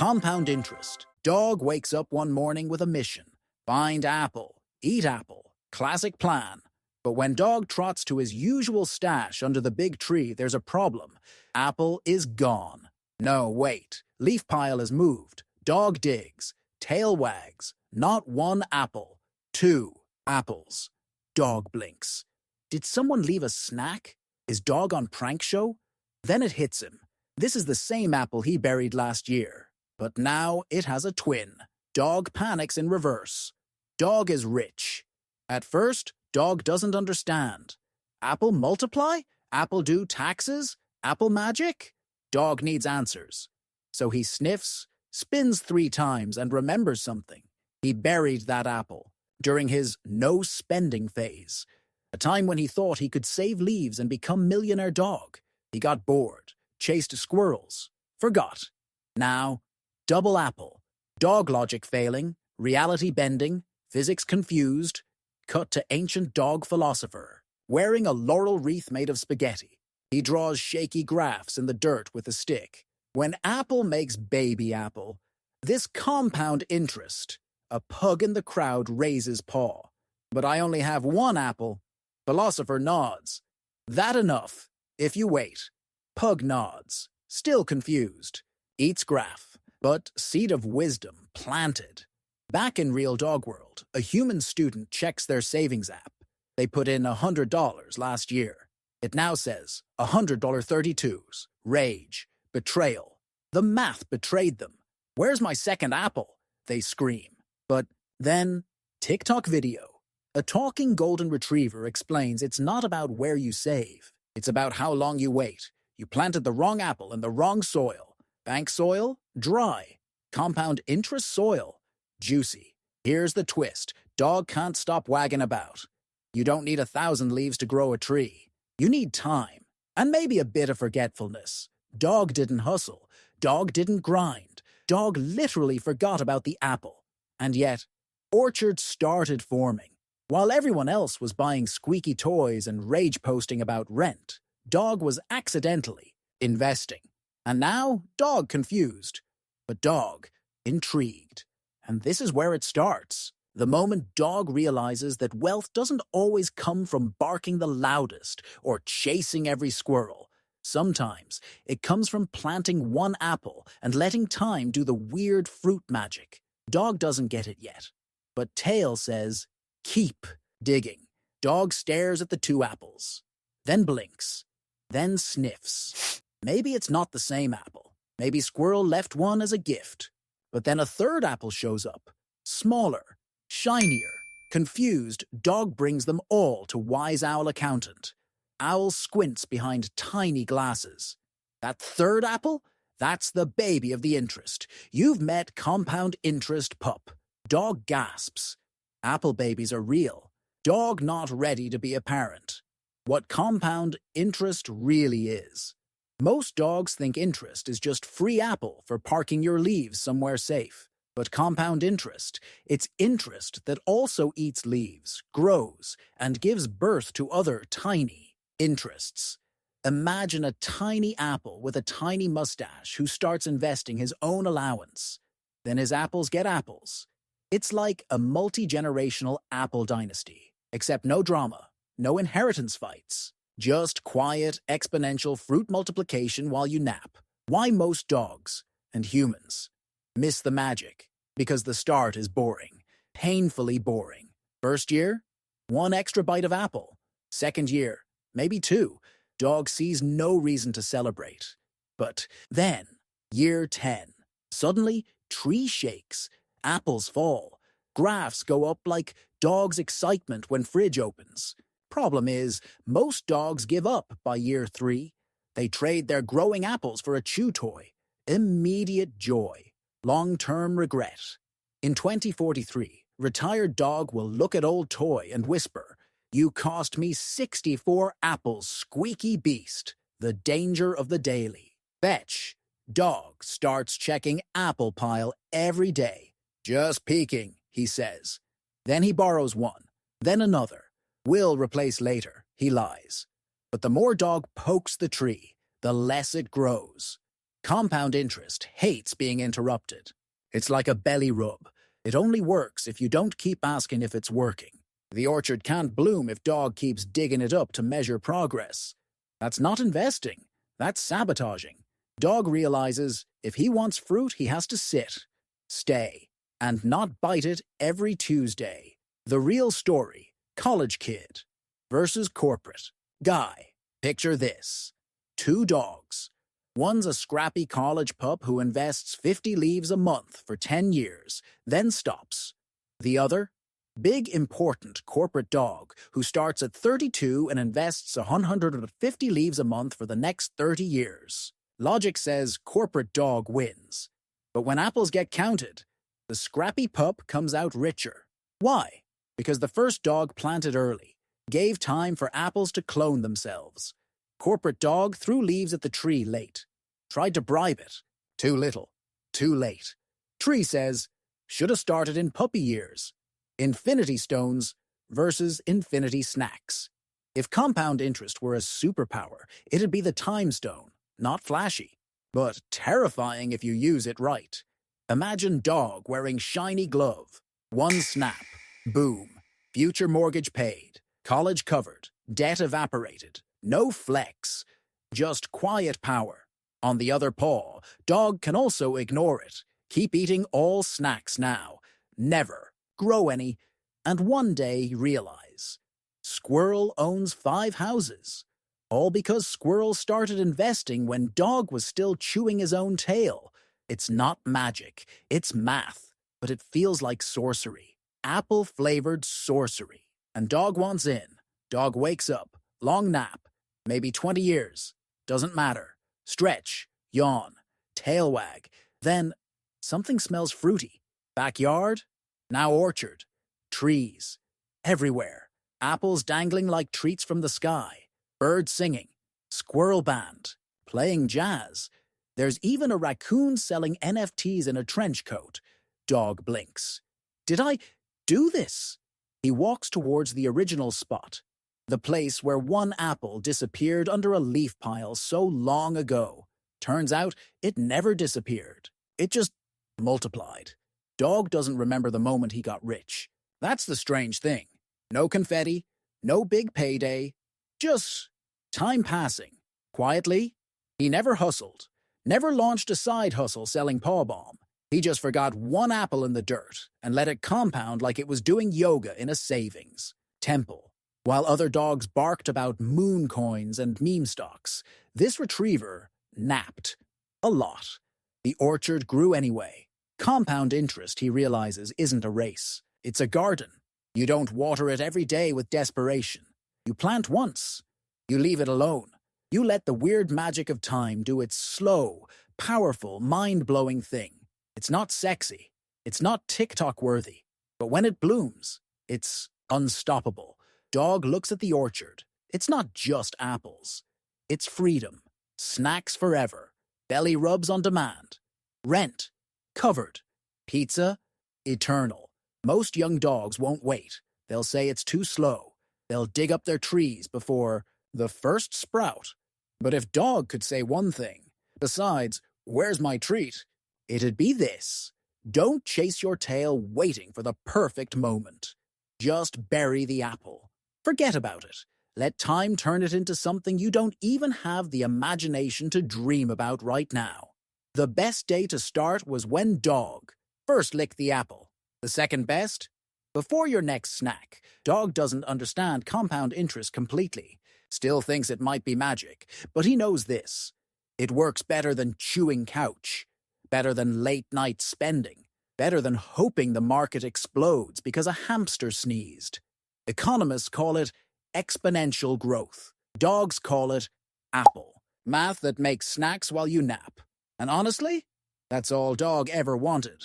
Compound interest. Dog wakes up one morning with a mission. Find apple. Eat apple. Classic plan. But when dog trots to his usual stash under the big tree, there's a problem. Apple is gone. No, wait. Leaf pile is moved. Dog digs. Tail wags. Not one apple. 2 apples. Dog blinks. Did someone leave a snack? Is dog on prank show? Then it hits him. This is the same apple he buried last year. But now it has a twin. Dog panics in reverse. Dog is rich. At first, dog doesn't understand. Apple multiply? Apple do taxes? Apple magic? Dog needs answers. So he sniffs, spins 3 times, and remembers something. He buried that apple during his no-spending phase, a time when he thought he could save leaves and become millionaire dog. He got bored, chased squirrels, forgot. Now, double apple, dog logic failing, reality bending, physics confused, cut to ancient dog philosopher, wearing a laurel wreath made of spaghetti. He draws shaky graphs in the dirt with a stick. When apple makes baby apple, this compound interest, a pug in the crowd raises paw. But I only have 1 apple. Philosopher nods. That enough. If you wait. Pug nods. Still confused. Eats graph. But seed of wisdom planted. Back in real dog world, a human student checks their savings app. They put in $100 last year. It now says $100 32s. Rage. Betrayal. The math betrayed them. Where's my second apple? They scream. But then, TikTok video. A talking golden retriever explains it's not about where you save. It's about how long you wait. You planted the wrong apple in the wrong soil. Bank soil? Dry. Compound interest soil? Juicy. Here's the twist. Dog can't stop wagging about. You don't need 1,000 leaves to grow a tree. You need time. And maybe a bit of forgetfulness. Dog didn't hustle. Dog didn't grind. Dog literally forgot about the apple. And yet, orchards started forming. While everyone else was buying squeaky toys and rage-posting about rent, dog was accidentally investing. And now, dog confused. But dog intrigued. And this is where it starts. The moment dog realizes that wealth doesn't always come from barking the loudest or chasing every squirrel. Sometimes it comes from planting 1 apple and letting time do the weird fruit magic. Dog doesn't get it yet. But tail says, keep digging. Dog stares at the 2 apples. Then blinks. Then sniffs. Maybe it's not the same apple. Maybe squirrel left one as a gift. But then a 3rd apple shows up. Smaller. Shinier. Confused, dog brings them all to wise owl accountant. Owl squints behind tiny glasses. That 3rd apple? That's the baby of the interest. You've met compound interest pup. Dog gasps. Apple babies are real. Dog not ready to be a parent. What compound interest really is. Most dogs think interest is just free apple for parking your leaves somewhere safe. But compound interest, it's interest that also eats leaves, grows, and gives birth to other tiny interests. Imagine a tiny apple with a tiny mustache who starts investing his own allowance. Then his apples get apples. It's like a multi-generational apple dynasty, except no drama, no inheritance fights. Just quiet, exponential fruit multiplication while you nap. Why most dogs and humans miss the magic? Because the start is boring, painfully boring. First year, 1 extra bite of apple. Second year, maybe 2. Dog sees no reason to celebrate. But then, year 10, suddenly, tree shakes, apples fall, graphs go up like dog's excitement when fridge opens. Problem is, most dogs give up by year 3. They trade their growing apples for a chew toy. Immediate joy. Long-term regret. In 2043, retired dog will look at old toy and whisper, "You cost me 64 apples, squeaky beast." The danger of the daily. Fetch. Dog starts checking apple pile every day. "Just peeking," he says. Then he borrows 1. Then another. "Will replace later," he lies. But the more dog pokes the tree, the less it grows. Compound interest hates being interrupted. It's like a belly rub. It only works if you don't keep asking if it's working. The orchard can't bloom if dog keeps digging it up to measure progress. That's not investing. That's sabotaging. Dog realizes if he wants fruit, he has to sit, stay, and not bite it every Tuesday. The real story: college kid versus corporate guy. Picture this. Two dogs. One's a scrappy college pup who invests 50 leaves a month for 10 years, then stops. The other, big important corporate dog who starts at 32 and invests 150 leaves a month for the next 30 years. Logic says corporate dog wins. But when apples get counted, the scrappy pup comes out richer. Why? Because the first dog planted early, gave time for apples to clone themselves. Corporate dog threw leaves at the tree late. Tried to bribe it. Too little. Too late. Tree says, should have started in puppy years. Infinity stones versus infinity snacks. If compound interest were a superpower, it'd be the time stone, not flashy, but terrifying if you use it right. Imagine dog wearing shiny glove. One snap. Boom. Future mortgage paid. College covered. Debt evaporated. No flex. Just quiet power. On the other paw, dog can also ignore it. Keep eating all snacks now. Never grow any. And one day realize. Squirrel owns 5 houses. All because squirrel started investing when dog was still chewing his own tail. It's not magic. It's math. But it feels like sorcery. Apple-flavored sorcery. And dog wants in. Dog wakes up. Long nap. Maybe 20 years. Doesn't matter. Stretch. Yawn. Tail wag. Then, something smells fruity. Backyard? Now orchard. Trees. Everywhere. Apples dangling like treats from the sky. Birds singing. Squirrel band. Playing jazz. There's even a raccoon selling NFTs in a trench coat. Dog blinks. Did I do this? He walks towards the original spot. The place where one apple disappeared under a leaf pile so long ago. Turns out it never disappeared. It just multiplied. Dog doesn't remember the moment he got rich. That's the strange thing. No confetti, no big payday, just time passing. Quietly, he never hustled, never launched a side hustle selling paw balm. He just forgot one apple in the dirt and let it compound like it was doing yoga in a savings temple. While other dogs barked about moon coins and meme stocks, this retriever napped. A lot. The orchard grew anyway. Compound interest, he realizes, isn't a race. It's a garden. You don't water it every day with desperation. You plant once. You leave it alone. You let the weird magic of time do its slow, powerful, mind-blowing thing. It's not sexy. It's not TikTok-worthy. But when it blooms, it's unstoppable. Dog looks at the orchard. It's not just apples. It's freedom. Snacks forever. Belly rubs on demand. Rent. Covered. Pizza. Eternal. Most young dogs won't wait. They'll say it's too slow. They'll dig up their trees before the first sprout. But if dog could say one thing, besides, where's my treat, it'd be this. Don't chase your tail waiting for the perfect moment. Just bury the apple. Forget about it. Let time turn it into something you don't even have the imagination to dream about right now. The best day to start was when dog first licked the apple. The second best? Before your next snack. Dog doesn't understand compound interest completely. Still thinks it might be magic. But he knows this. It works better than chewing couch. Better than late-night spending. Better than hoping the market explodes because a hamster sneezed. Economists call it exponential growth. Dogs call it apple. Math that makes snacks while you nap. And honestly, that's all dog ever wanted.